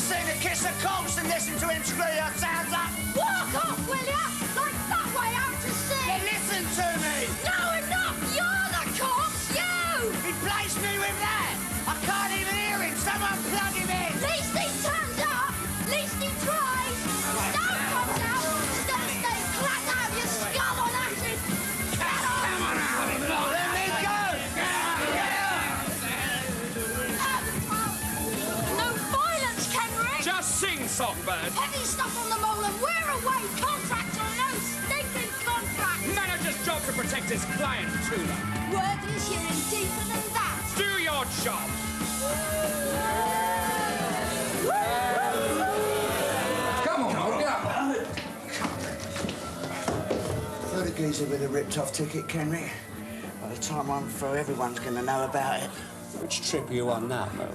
sooner kiss a corpse than listen to him screw your sounds up. Walk off, will ya? Like that way out to sea. Then listen to me. No, enough! You're the corpse, you! Replace me with that. I can't even hear him. Someone plug him in. Least he turns up. Least he tries. Don't come now. Stay clack out of your skull on acid. Come on out. Let me go. No violence, Henry. Just sing, Songbird. Heavy stuff on the mole and we're away. Contract or no stinking contract. Manager's job to protect his client, Toyah. Word is hearing deeper than that. Do your job. Come on, hold up. 30 geezer with a ripped-off ticket, Henry. By the time I'm through, everyone's going to know about it. Which trip are you on now, Mo?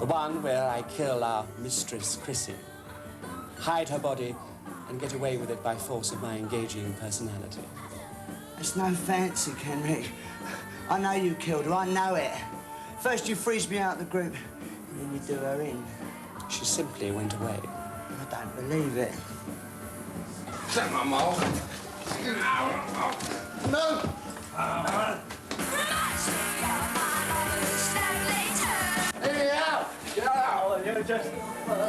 The one where I kill our mistress, Chrissy, hide her body, and get away with it by force of my engaging personality. It's no fancy, Henry. I know you killed her, I know it. First you freeze me out of the group, and then you do her in. She simply went away. I don't believe it. Come on, Mo. No! Let me out! Get out! You're just... No!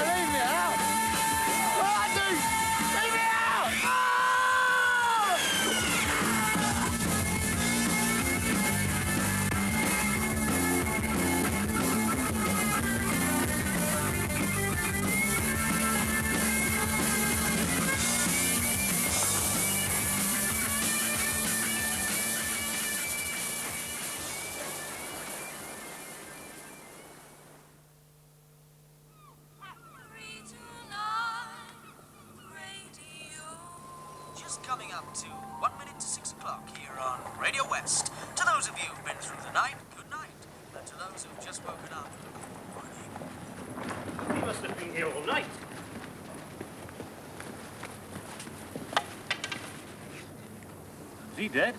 Leave me out! Leave me out! Coming up to 1 minute to 6 o'clock here on Radio West. To those of you who've been through the night, good night. And to those who've just woken up, good morning. He must have been here all night. Is he dead?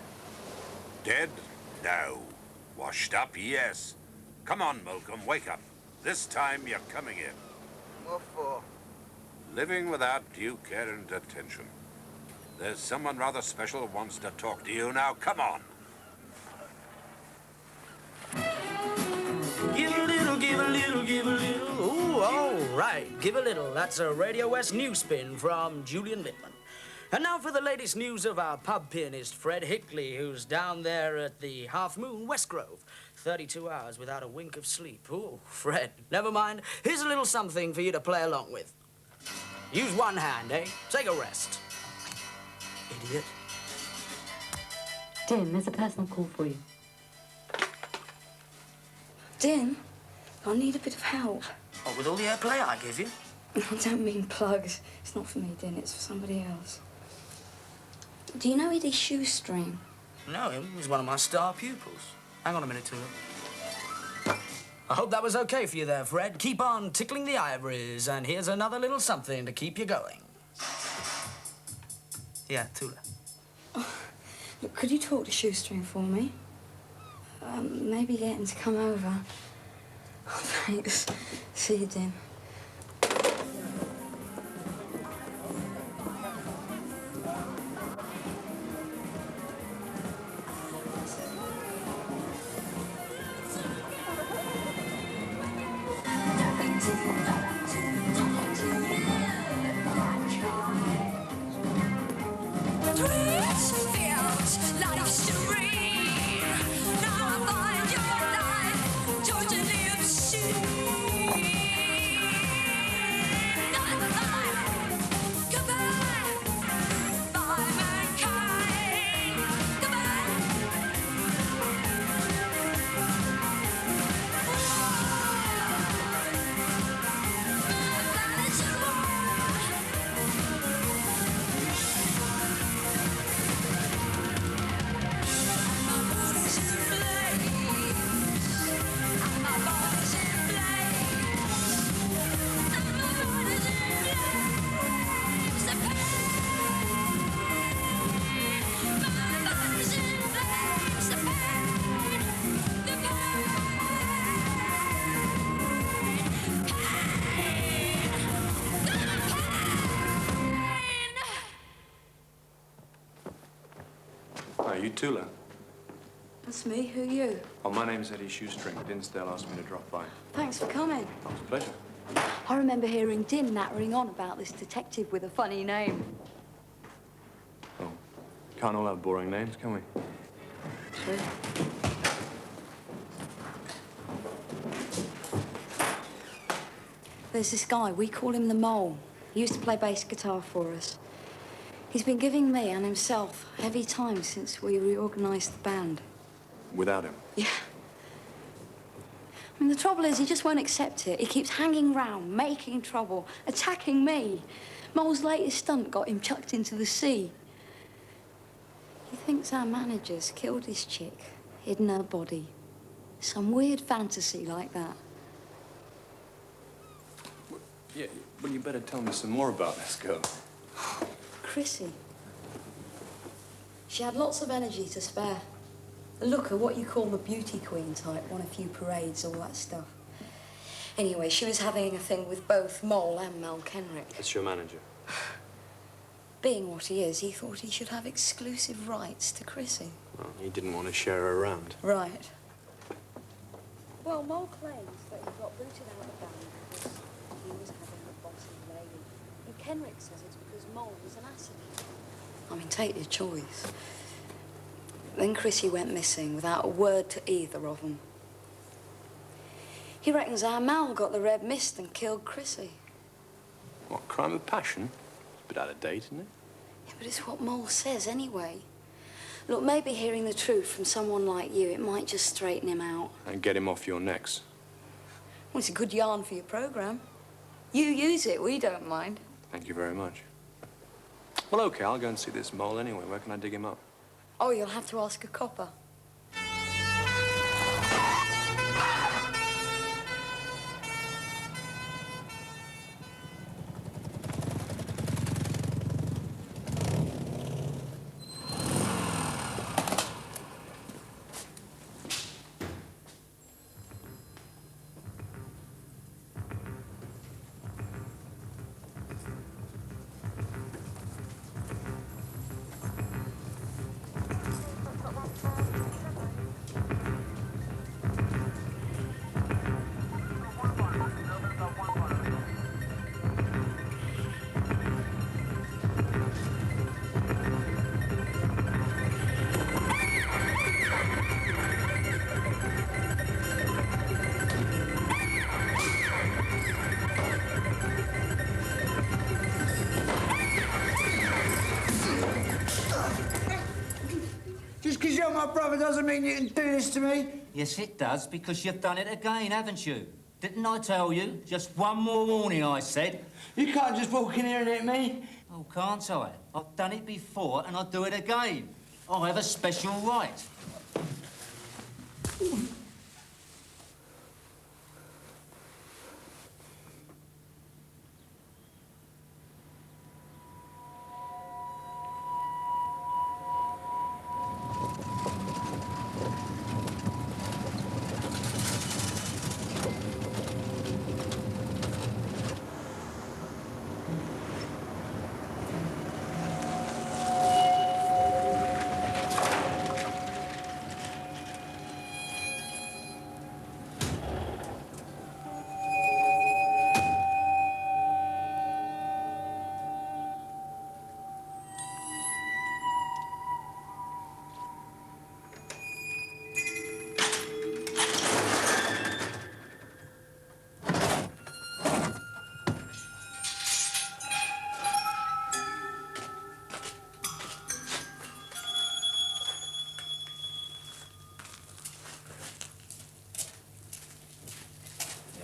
Dead? No. Washed up? Yes. Come on, Malcolm, wake up. This time you're coming in. What for? Living without due care and attention. There's someone rather special who wants to talk to you now. Come on. Give a little, give a little, give a little. Ooh, all right. Give a little. That's a Radio West news spin from Julian Littman. And now for the latest news of our pub pianist, Fred Hickley, who's down there at the Half Moon, West Grove. 32 hours without a wink of sleep. Ooh, Fred, never mind. Here's a little something for you to play along with. Use one hand, eh? Take a rest. Idiot. Dim, there's a personal call for you. Dim, I need a bit of help. What, with all the airplay I give you? I don't mean plugs. It's not for me, Dim, it's for somebody else. Do you know Eddie Shoestring? No, he was one of my star pupils. Hang on a minute, Toyah. I hope that was okay for you there, Fred. Keep on tickling the ivories, and here's another little something to keep you going. Yeah, Toyah. Oh, look, could you talk to Shoestring for me? Maybe get him to come over. Oh, thanks. See you, Dim. Toyah? That's me. Who are you? Oh, my name's Eddie Shoestring. Dinsdale asked me to drop by. Thanks for coming. Oh, it's a pleasure. I remember hearing Dim nattering on about this detective with a funny name. Oh, can't all have boring names, can we? True. There's this guy, we call him the Mole. He used to play bass guitar for us. He's been giving me and himself heavy time since we reorganized the band. Without him? Yeah. I mean, the trouble is, he just won't accept it. He keeps hanging round, making trouble, attacking me. Mole's latest stunt got him chucked into the sea. He thinks our manager's killed his chick, hidden her body. Some weird fantasy like that. Yeah, well, you better tell me some more about this girl. Chrissy. She had lots of energy to spare. A looker, what you call the beauty queen type, won a few parades, all that stuff. Anyway, she was having a thing with both Mole and Mel Kenrick. That's your manager. Being what he is, he thought he should have exclusive rights to Chrissy. Well, he didn't want to share her around. Right. Well, Mole claims that he got booted out of the band because he was having a bossy lady. And Kenrick says it's because Mole was an acid. I mean, take your choice. Then Chrissy went missing without a word to either of them. He reckons our Mal got the red mist and killed Chrissy. What, crime of passion? It's a bit out of date, isn't it? Yeah, but it's what Mole says anyway. Look, maybe hearing the truth from someone like you, it might just straighten him out. And get him off your necks. Well, it's a good yarn for your program. You use it, we don't mind. Thank you very much. Well, okay, I'll go and see this Mole anyway. Where can I dig him up? Oh, you'll have to ask a copper. Just because you're my brother doesn't mean you can do this to me. Yes, it does, because you've done it again, haven't you? Didn't I tell you? Just one more warning, I said. You can't just walk in here and hit me. Oh, can't I? I've done it before, and I'll do it again. I have a special right.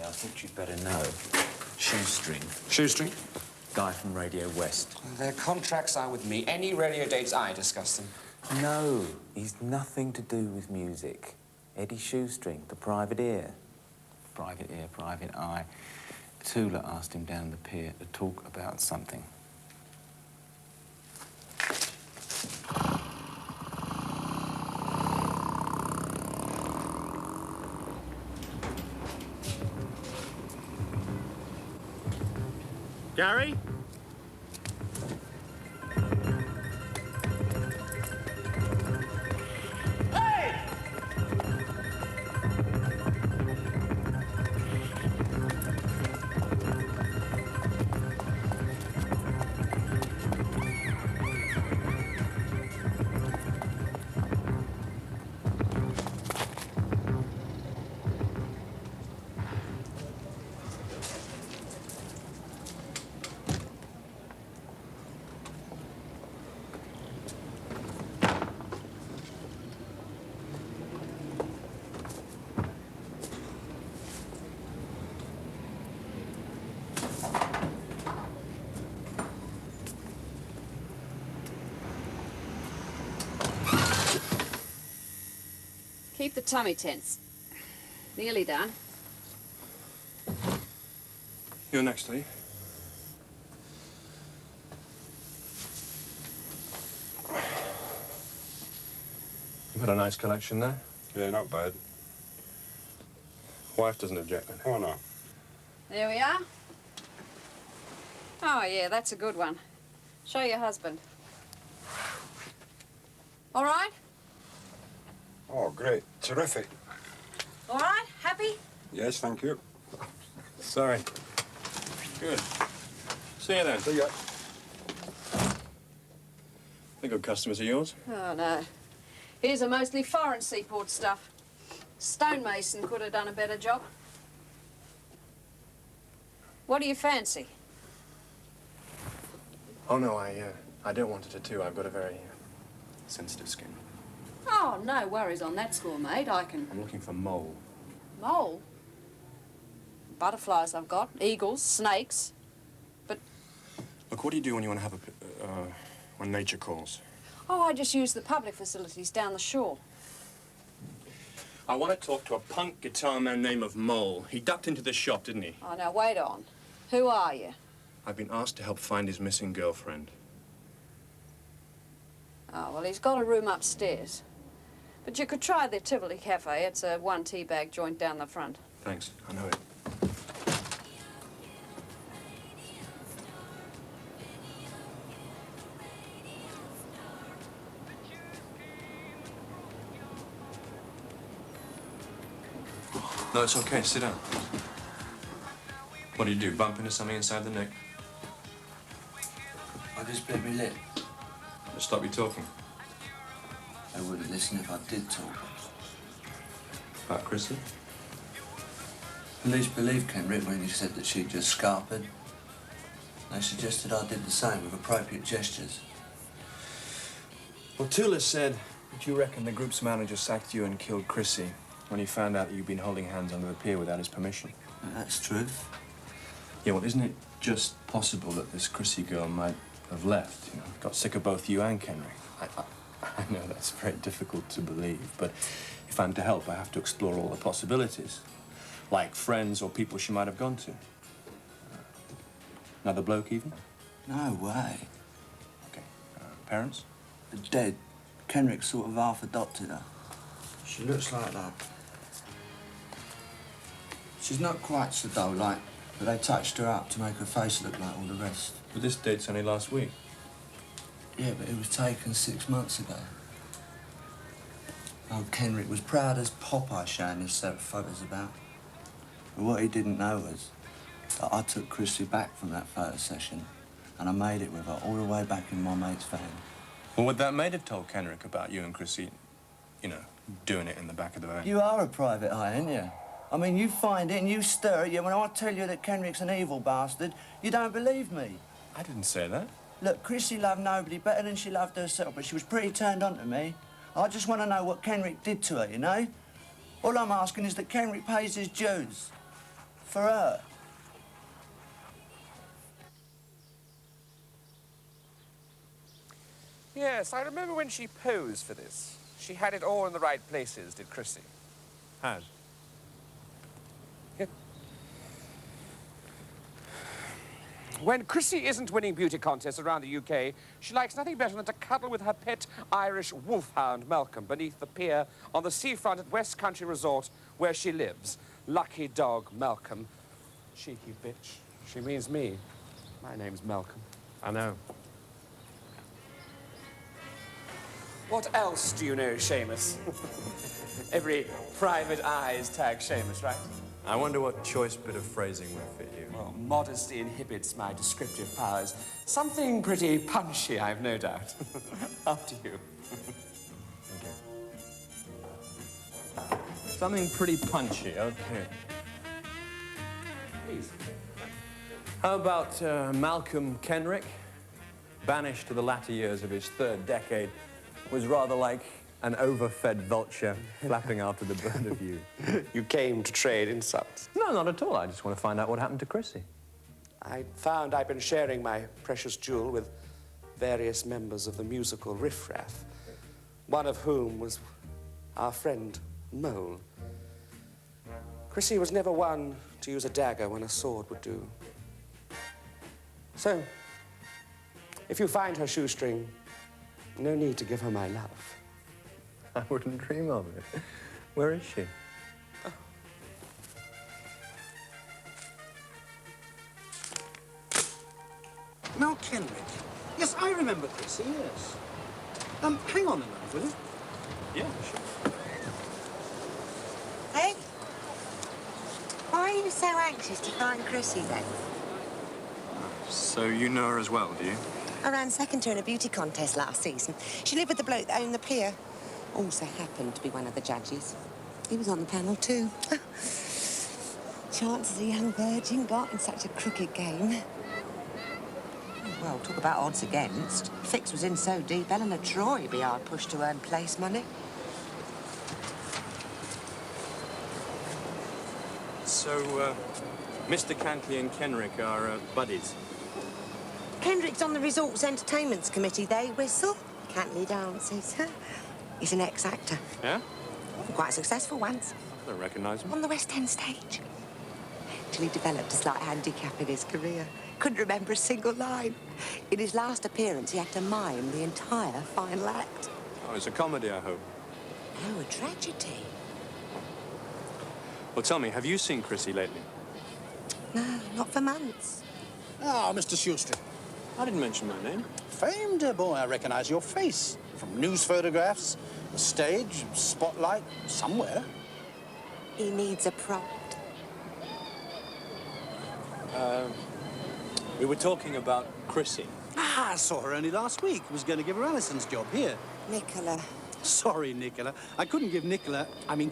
I thought you'd better know. Shoestring. Shoestring? Guy from Radio West. Their contracts are with me. Any radio dates, I discuss them. No, he's nothing to do with music. Eddie Shoestring, the private ear. Private ear, private eye. Toyah asked him down the pier to talk about something. Gary? Keep the tummy tense. Nearly done. You're next, Lee. You've got a nice collection there. Yeah, not bad. Wife doesn't object then. Oh, no. There we are. Oh, yeah, that's a good one. Show your husband. All right? Oh, great. Terrific. All right? Happy? Yes, thank you. Sorry. Good. See you then. See ya. They're good customers of yours. Oh, no. Here's a mostly foreign seaport stuff. Stonemason could have done a better job. What do you fancy? Oh, no, I don't want a tattoo. I've got a very sensitive skin. Oh, no worries on that score, mate. I can... I'm looking for mole. Mole? Butterflies I've got, eagles, snakes, but... Look, what do you do when you want to have when nature calls? Oh, I just use the public facilities down the shore. I want to talk to a punk guitar man named of Mole. He ducked into this shop, didn't he? Oh, now, wait on. Who are you? I've been asked to help find his missing girlfriend. Oh, well, he's got a room upstairs. But you could try the Tivoli Cafe. It's a one tea bag joint down the front. Thanks, I know it. No, it's okay. Sit down. What do? Bump into something inside the neck? I just bit me lip. Just stop you talking. They wouldn't listen if I did talk. About Chrissy? Police believed Kenrick when he said that she'd just scarpered. They suggested I did the same with appropriate gestures. Well, Toyah said that you reckon the group's manager sacked you and killed Chrissy when he found out that you'd been holding hands under the pier without his permission. That's truth. Yeah, well, isn't it just possible that this Chrissy girl might have left, you know, got sick of both you and Kenrick? I know that's very difficult to believe, but if I'm to help, I have to explore all the possibilities, like friends or people she might have gone to. Another bloke, even? No way. Okay. Parents? They're dead. Kenrick sort of half adopted her. She looks like that. She's not quite so doe-like, but they touched her up to make her face look like all the rest. But this date's only last week. Yeah, but it was taken 6 months ago. Old Kenrick was proud as Popeye showing his set of photos about. But what he didn't know was that I took Chrissy back from that photo session and I made it with her all the way back in my mate's van. Well, would that mate have told Kenrick about you and Chrissy, you know, doing it in the back of the van? You are a private eye, aren't you? I mean, you find it and you stir it, yet when I tell you that Kenrick's an evil bastard, you don't believe me. I didn't say that. Look, Chrissy loved nobody better than she loved herself, but she was pretty turned on to me. I just want to know what Kenrick did to her, you know? All I'm asking is that Kenrick pays his dues. For her. Yes, I remember when she posed for this. She had it all in the right places, did Chrissy? Has. When Chrissy isn't winning beauty contests around the UK, she likes nothing better than to cuddle with her pet Irish wolfhound, Malcolm, beneath the pier on the seafront at West Country Resort, where she lives. Lucky dog, Malcolm. Cheeky bitch. She means me. My name's Malcolm. I know. What else do you know, Seamus? Every private eye is tagged Seamus, right? I wonder what choice bit of phrasing would fit you. Well, modesty inhibits my descriptive powers. Something pretty punchy, I've no doubt. Up to you. Thank you. Something pretty punchy, okay. Please. How about Malcolm Kenrick? Banished to the latter years of his third decade, was rather like an overfed vulture flapping after the bird of you. You came to trade insults? No, not at all. I just want to find out what happened to Chrissy. I found I've been sharing my precious jewel with various members of the musical riffraff, one of whom was our friend Mole. Chrissy was never one to use a dagger when a sword would do. So, if you find her shoestring, no need to give her my love. I wouldn't dream of it. Where is she? Oh. Mel Kenrick. Yes, I remember Chrissy, yes. Hang on a moment, will you? Yeah, sure. Hey? Why are you so anxious to find Chrissy, then? So you know her as well, do you? I ran second to her in a beauty contest last season. She lived with the bloke that owned the pier. Also happened to be one of the judges. He was on the panel, too. Chances a young virgin got in such a crooked game. Well, talk about odds against. Fix was in so deep, Eleanor Troy be hard pushed to earn place money. So, Mr. Cantley and Kenrick are buddies. Kendrick's on the Resorts Entertainments Committee. They whistle. Cantley dances. He's an ex-actor. Yeah? Quite successful once. I don't recognise him. On the West End stage. Till he developed a slight handicap in his career. Couldn't remember a single line. In his last appearance, he had to mime the entire final act. Oh, it's a comedy, I hope. No, a tragedy. Well, tell me, have you seen Chrissy lately? No, not for months. Ah, Mr. Shoestring. I didn't mention my name. Famed boy, I recognise your face. From news photographs, the stage, spotlight, somewhere. He needs a prop. We were talking about Chrissy. Ah, I saw her only last week. Was going to give her Alison's job here. Nicola. Sorry, Nicola. I couldn't give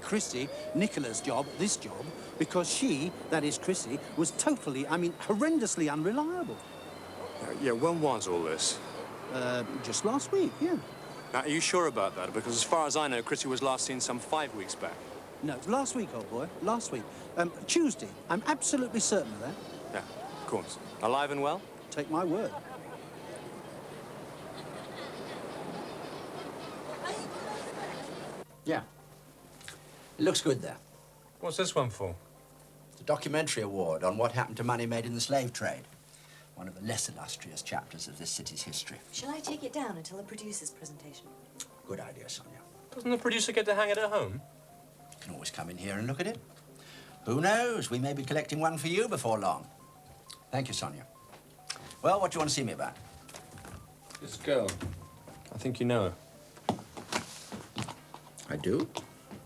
Chrissy, Nicola's job, this job, because she, that is Chrissy, was totally, horrendously unreliable. Yeah, when was all this? Just last week, yeah. Now, are you sure about that? Because as far as I know, Chrissy was last seen some 5 weeks back. No, it's last week, old boy. Last week. Tuesday. I'm absolutely certain of that. Yeah, of course. Alive and well? Take my word. Yeah. It looks good there. What's this one for? It's a documentary award on what happened to money made in the slave trade. One of the less illustrious chapters of this city's history. Shall I take it down until the producer's presentation? Good idea, Sonia. Doesn't the producer get to hang it at home? You can always come in here and look at it. Who knows? We may be collecting one for you before long. Thank you, Sonia. Well, what do you want to see me about? This girl. I think you know her. I do?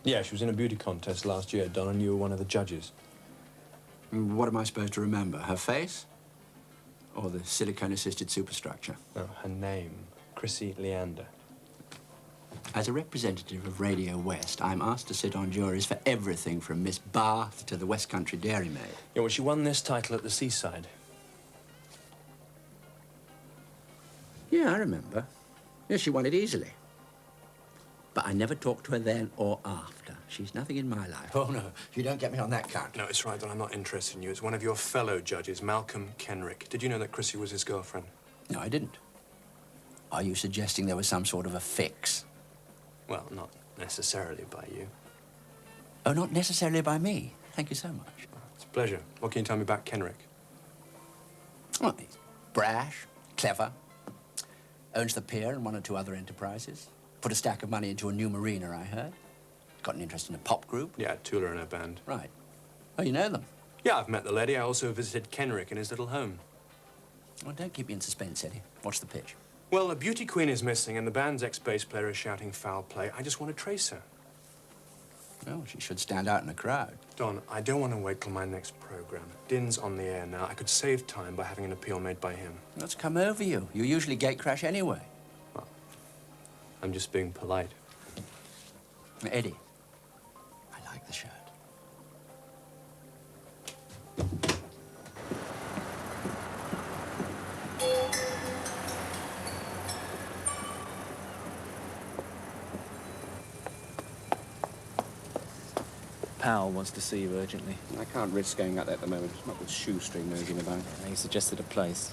Yeah, she was in a beauty contest last year, Don, and you were one of the judges. What am I supposed to remember? Her face? Or the silicone-assisted superstructure? No, her name. Chrissy Leander. As a representative of Radio West, I'm asked to sit on juries for everything from Miss Bath to the West Country Dairymaid. Yeah, well, she won this title at the seaside. Yeah, I remember. Yeah, she won it easily. But I never talked to her then or after. She's nothing in my life. Oh, no, you don't get me on that count. No, it's right, Don. I'm not interested in you. It's one of your fellow judges, Malcolm Kenrick. Did you know that Chrissy was his girlfriend? No, I didn't. Are you suggesting there was some sort of a fix? Well, not necessarily by you. Oh, not necessarily by me. Thank you so much. It's a pleasure. What can you tell me about Kenrick? Well, he's brash, clever, owns the pier and one or two other enterprises. Put a stack of money into a new marina, I heard. Got an interest in a pop group. Yeah, Toyah and her band. Right. Oh, you know them? Yeah, I've met the lady. I also visited Kenrick in his little home. Well, don't keep me in suspense, Eddie. What's the pitch? Well, the beauty queen is missing and the band's ex-bass player is shouting foul play. I just want to trace her. Well, she should stand out in a crowd. Don, I don't want to wait till my next program. Din's on the air now. I could save time by having an appeal made by him. What's come over you? You usually gate crash anyway. Well, I'm just being polite. Eddie, I like the shirt. Powell wants to see you urgently. I can't risk going out there at the moment. Not with Shoestring nosing about. He suggested a place.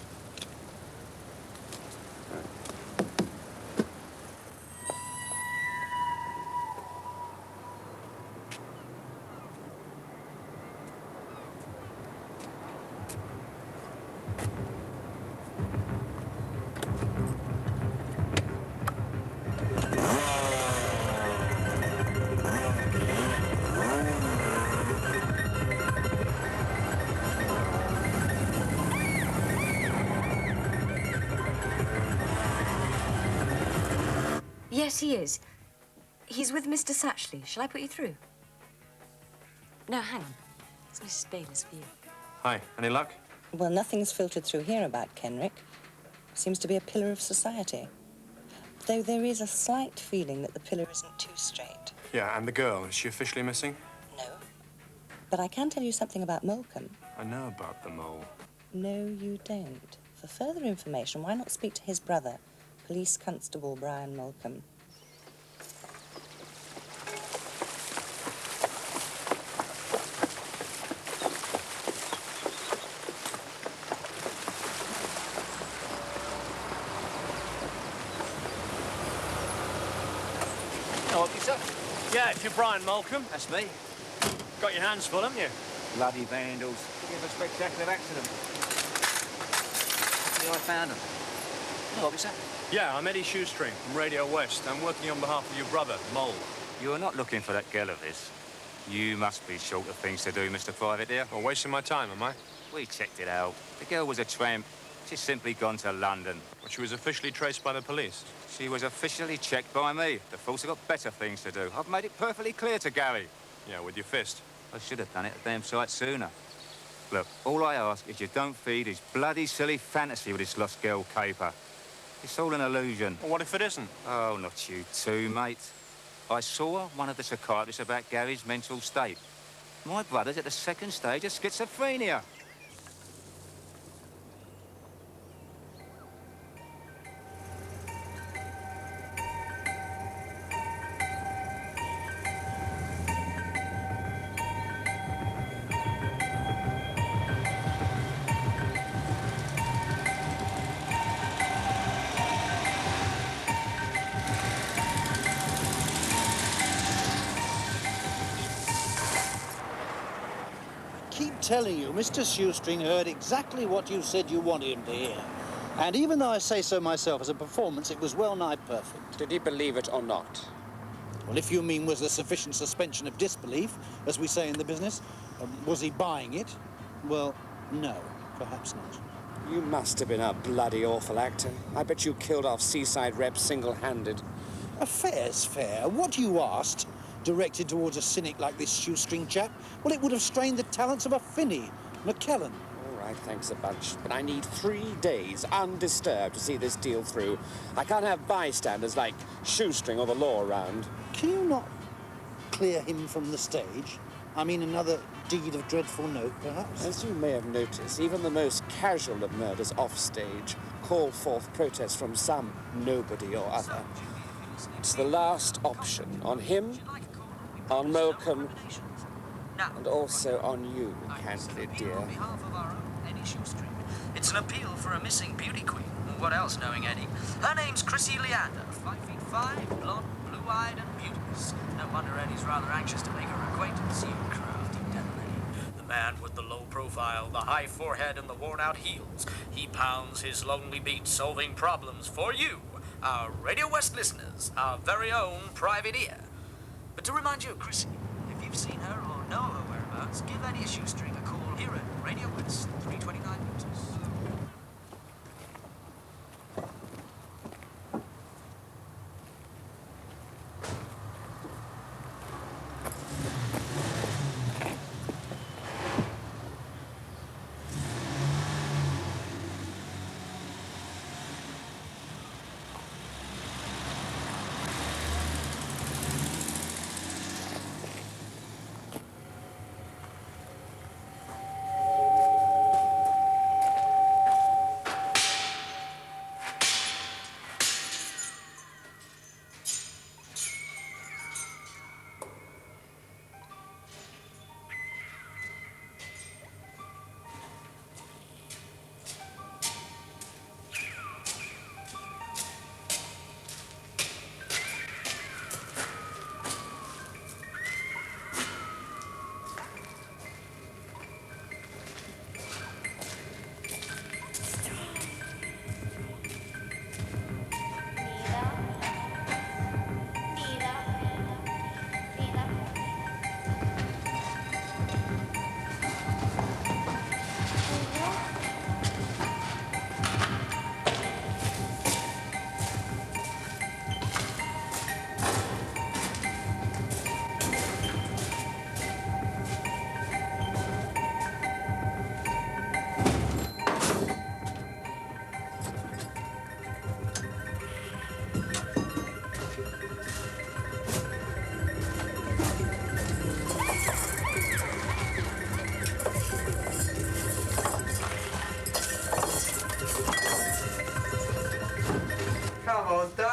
Yes, he is. He's with Mr. Satchley. Shall I put you through? No, hang on. It's Mrs. Bayless for you. Hi, any luck? Well, nothing's filtered through here about Kenrick. Seems to be a pillar of society. Though there is a slight feeling that the pillar isn't too straight. Yeah, and the girl, is she officially missing? No. But I can tell you something about Molecombe. I know about the mole. No, you don't. For further information, why not speak to his brother, Police Constable Brian Molecombe? Oh, officer? Yeah, if you're Brian Molecombe. That's me. Got your hands full, haven't you? Bloody vandals. Give a spectacular accident. Yeah, I found them. No, officer. Yeah, I'm Eddie Shoestring from Radio West. I'm working on behalf of your brother, Mole. You're not looking for that girl of his. You must be short of things to do, Mr. Private Ear. Well, wasting my time, am I? We checked it out. The girl was a tramp. She's simply gone to London. But she was officially traced by the police. She was officially checked by me. The fools have got better things to do. I've made it perfectly clear to Gary. Yeah, with your fist. I should have done it a damn sight sooner. Look, all I ask is you don't feed his bloody silly fantasy with this lost girl caper. It's all an illusion. Well, what if it isn't? Oh, not you too, mate. I saw one of the psychiatrists about Gary's mental state. My brother's at the second stage of schizophrenia. Telling you, Mr. Shoestring heard exactly what you said you wanted him to hear. And even though I say so myself, as a performance, it was well nigh perfect. Did he believe it or not? Well, if you mean was there sufficient suspension of disbelief, as we say in the business, was he buying it? Well, no, perhaps not. You must have been a bloody awful actor. I bet you killed off Seaside Rep single-handed. Fair's fair. What you asked, directed towards a cynic like this Shoestring chap, well, it would have strained the talents of a Finney, McKellen. All right, thanks a bunch. But I need 3 days undisturbed to see this deal through. I can't have bystanders like Shoestring or the law around. Can you not clear him from the stage? I mean, another deed of dreadful note, perhaps? As you may have noticed, even the most casual of murders offstage call forth protest from some nobody or other. It's the last option on him, on Molecombe, and also on you, Candidate dear. On behalf of our own Eddie Shoestring, it's an appeal for a missing beauty queen. What else, knowing Eddie? Her name's Chrissy Leander, 5'5", blonde, blue-eyed, and beauteous. No wonder Eddie's rather anxious to make her acquaintance. You crafty devil, Eddie. The man with the low profile, the high forehead, and the worn-out heels. He pounds his lonely beat solving problems for you, our Radio West listeners, our very own Private Ear. But to remind you of Chrissy, if you've seen her or know her whereabouts, give Eddie Shoestring a call here at Radio West, 329 Lotus.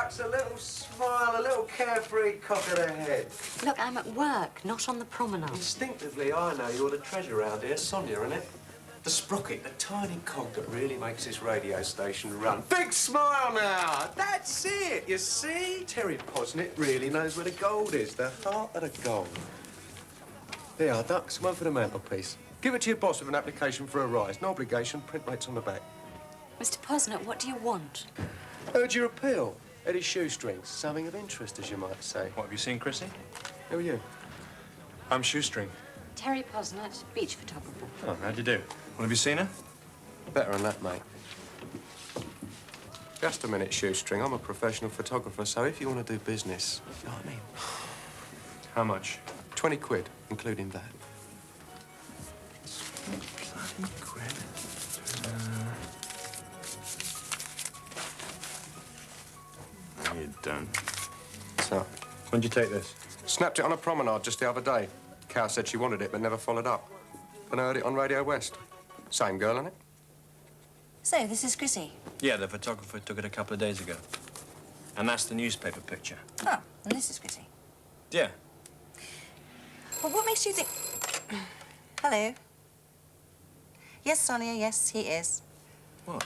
ducks, a little smile, a little carefree cock of the head. Look, I'm at work, not on the promenade. Instinctively, I know you're the treasure around here, Sonia, innit? The sprocket, the tiny cog that really makes this radio station run. Big smile now! That's it, you see? Terry Posnett really knows where the gold is, the heart of the gold. There are ducks, one for the mantelpiece. Give it to your boss with an application for a rise. No obligation, print rates on the back. Mr. Posnett, what do you want? Heard your appeal. Eddie Shoestring. Something of interest, as you might say. What, have you seen Chrissy? Who are you? I'm Shoestring. Terry Posnett, beach photographer. Oh, how'd you do? Well, have you seen her? Better than that, mate. Just a minute, Shoestring. I'm a professional photographer, so if you want to do business, you know what I mean? How much? 20 quid, including that. 20 quid. You're done. So? When'd you take this? Snapped it on a promenade just the other day. Cow said she wanted it, but never followed up. And I heard it on Radio West. Same girl, innit? So, this is Chrissy. Yeah, the photographer took it a couple of days ago. And that's the newspaper picture. Oh, and this is Chrissy. Yeah. Well, what makes you think... Hello? Yes, Sonia, yes, he is. What?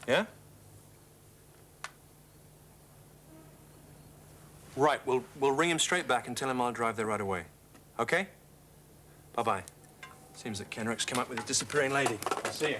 Yeah? Right, we'll ring him straight back and tell him I'll drive there right away. Okay? Bye-bye. Seems that Kenrick's come up with a disappearing lady. I'll see you.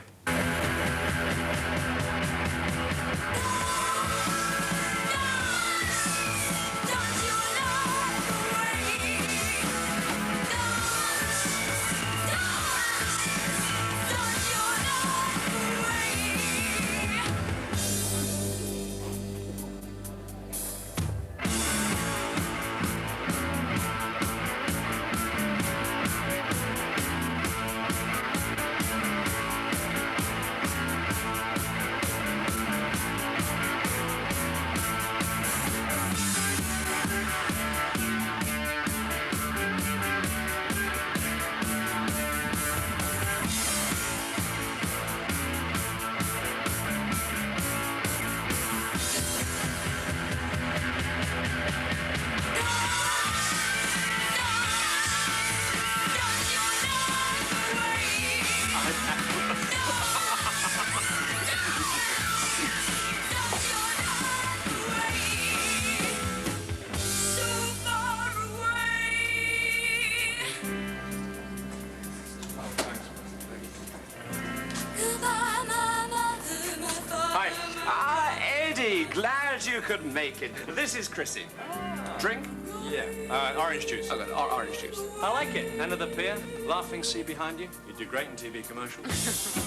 Glad you could make it. This is Chrissy. Drink? Yeah. Orange juice. Oh, orange juice. I like it. End of the pier, laughing sea behind you. You do great in TV commercials.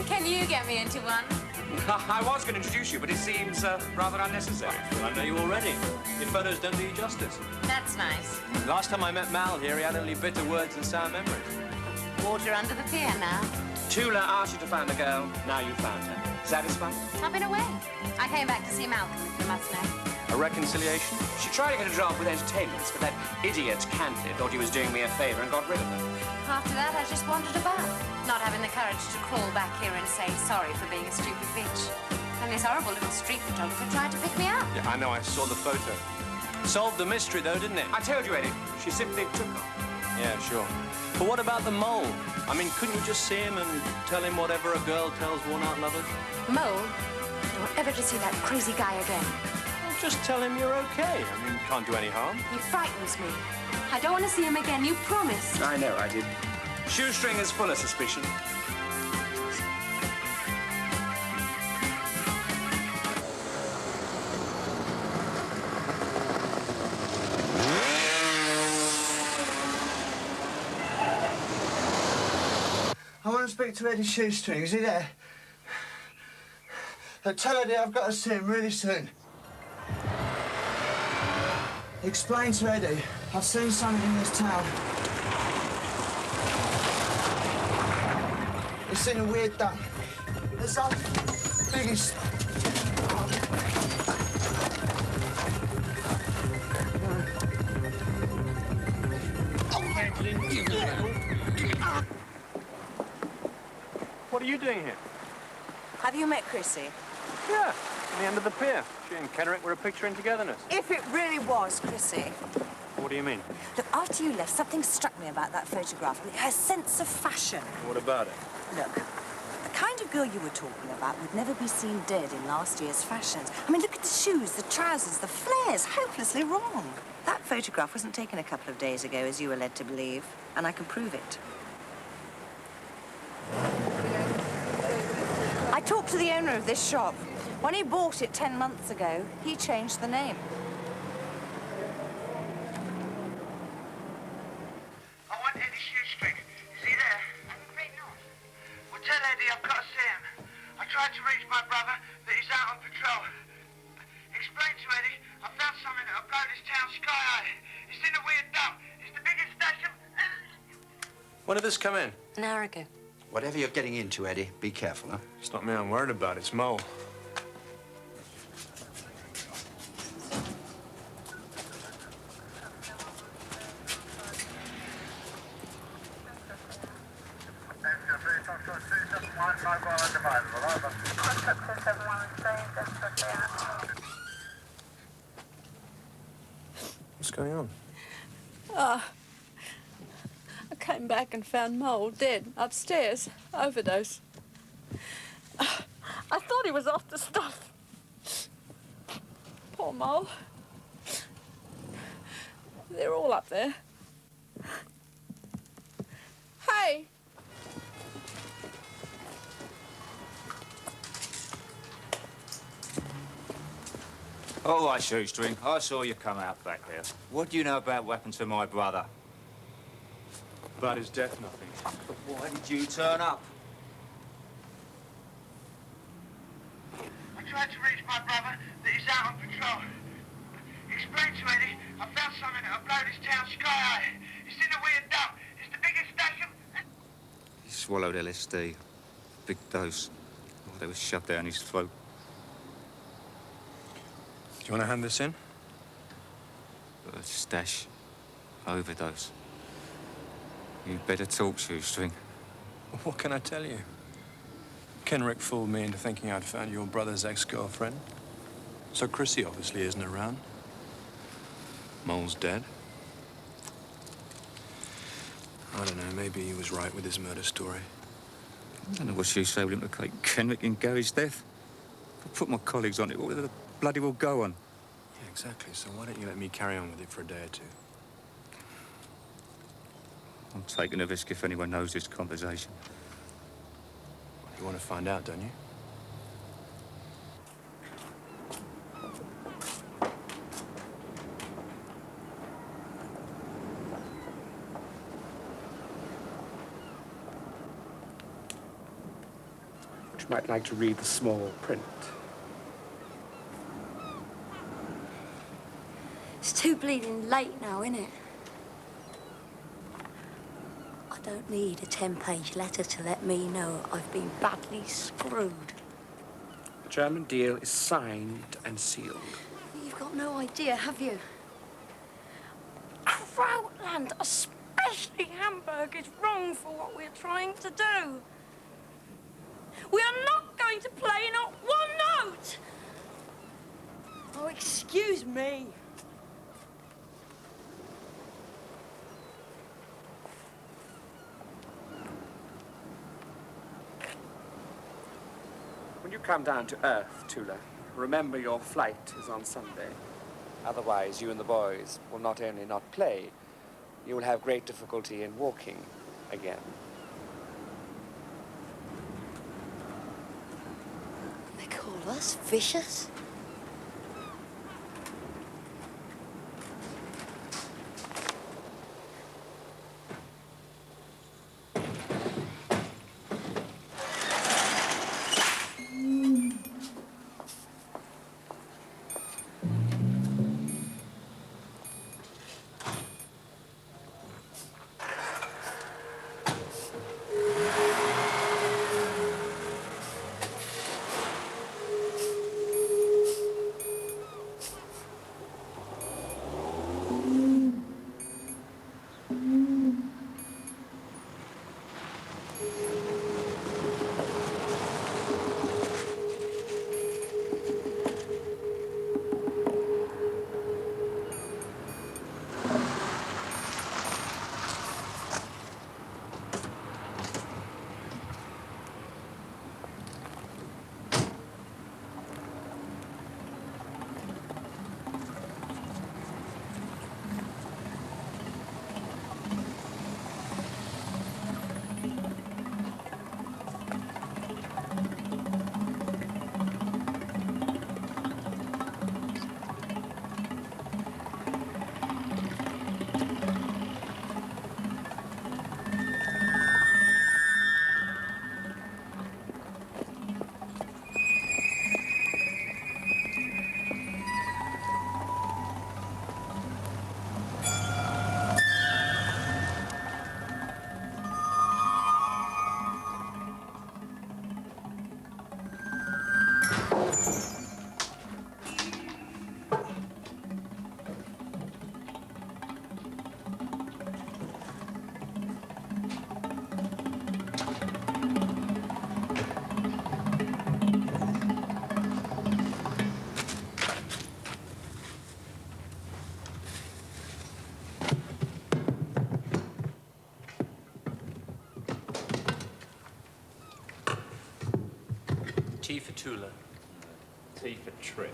Can you get me into one? I was going to introduce you, but it seems rather unnecessary. Well, I know you already. Your photos don't do you justice. That's nice. Last time I met Mal here, he had only bitter words and sour memories. Water under the pier now. Toyah asked you to find a girl. Now you found her. Satisfied? I've been away. I came back to see Malcolm, if you must know. A reconciliation? She tried to get a job with entertainments, but that idiot Cantley thought he was doing me a favor and got rid of her. After that, I just wandered about, not having the courage to call back here and say sorry for being a stupid bitch. And this horrible little street photographer tried to pick me up. Yeah, I know. I saw the photo. Solved the mystery, though, didn't it? I told you, Eddie. She simply took off. Yeah, sure. But what about the mole? I mean, couldn't you just see him and tell him whatever a girl tells worn-out lovers? Mole? Don't ever to see that crazy guy again. Well, just tell him you're okay. I mean, can't do any harm. He frightens me. I don't want to see him again, you promised. I know I did. Shoestring is full of suspicion. I want to speak to Eddie Shoestring. Is he there? Tell Eddie I've got to see him really soon. Explain to Eddie I've seen something in this town. He's seen a weird duck. It's our biggest... What are you doing here? Have you met Chrissy? Yeah. At the end of the pier. She and Kenrick were a picture in togetherness. If it really was, Chrissy. What do you mean? Look, after you left, something struck me about that photograph. Her sense of fashion. What about it? Look, the kind of girl you were talking about would never be seen dead in last year's fashions. I mean, look at the shoes, the trousers, the flares. Hopelessly wrong. That photograph wasn't taken a couple of days ago, as you were led to believe, and I can prove it. I talked to the owner of this shop. When he bought it 10 months ago, he changed the name. I want Eddie Shoestring. Is he there? I'm afraid not. Well, tell Eddie I've got to see him. I tried to reach my brother, but he's out on patrol. Explain to Eddie I found something that'll blow this town sky high. It's in a weird dump. It's the biggest stash of... When did this come in? An hour ago. Whatever you're getting into, Eddie, be careful, huh? It's not me I'm worried about, it's Mo. What's going on? I came back and found Mole dead upstairs, overdose. I thought he was off the stuff. Poor Mole. They're all up there. Hey! All right, Shoestring. I saw you come out back there. What do you know about what happened to my brother? About his death, nothing. But why did you turn up? I tried to reach my brother, but he's out on patrol. Explain to Eddie I found something that'll blow this town sky high. It's in a weird dump. It's the biggest stash of... He swallowed LSD. Big dose. Oh, they were shoved down his throat. Do you want to hand this in? A stash. Overdose. You'd better talk, Shoestring. What can I tell you? Kenrick fooled me into thinking I'd found your brother's ex-girlfriend. So Chrissy obviously isn't around. Mole's dead. I don't know, maybe he was right with his murder story. I don't know what she said to implicate Kenrick in Gary's death. If I put my colleagues on it, what the bloody will go on? Yeah, exactly. So why don't you let me carry on with it for a day or two? I'm taking a risk if anyone knows this conversation. You want to find out, don't you? You might like to read the small print. It's too bleeding late now, isn't it? I don't need a 10-page letter to let me know I've been badly screwed. The German deal is signed and sealed. You've got no idea, have you? Krautland, especially Hamburg, is wrong for what we're trying to do. We are not going to play not one note! Oh, excuse me. When you come down to Earth, Toyah, remember your flight is on Sunday. Otherwise, you and the boys will not only not play, you will have great difficulty in walking again. They call us vicious. T for Toyah. T for trick.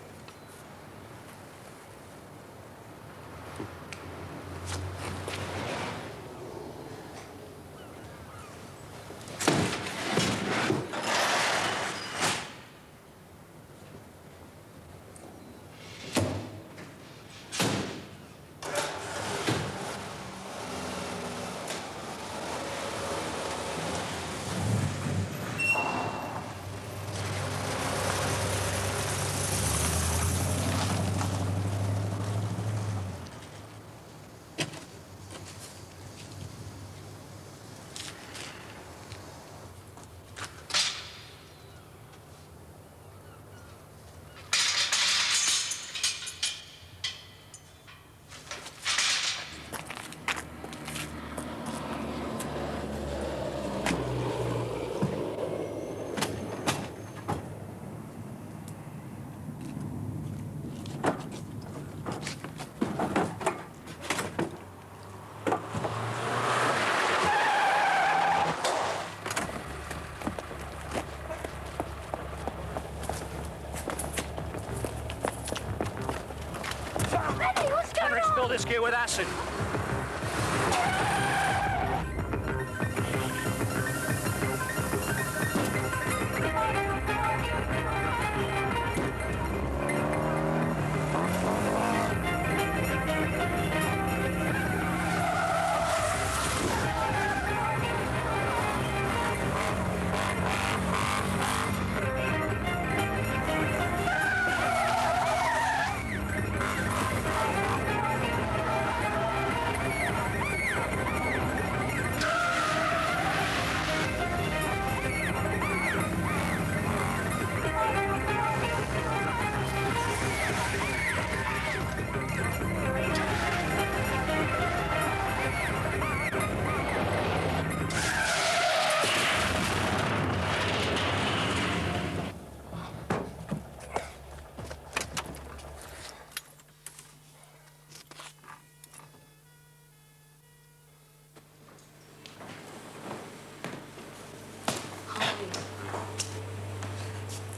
Henrik's filled this gear with acid.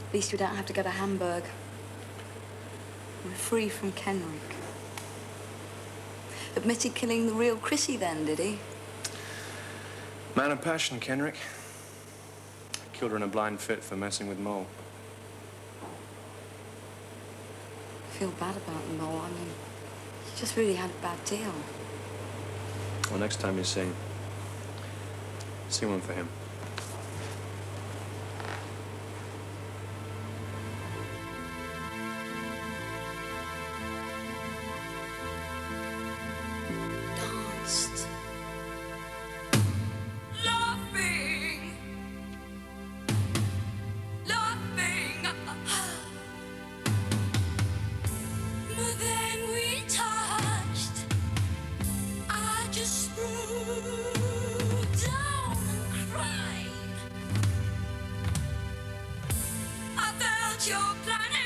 At least we don't have to go to Hamburg. We're free from Kenrick. Admitted killing the real Chrissy then, did he? Man of passion, Kenrick. Killed her in a blind fit for messing with Mole. I feel bad about the Mole. I mean, he just really had a bad deal. Well, next time you sing, sing one for him. Danced. Laughing. But then we touched. I just broke down and cried. I felt your planet.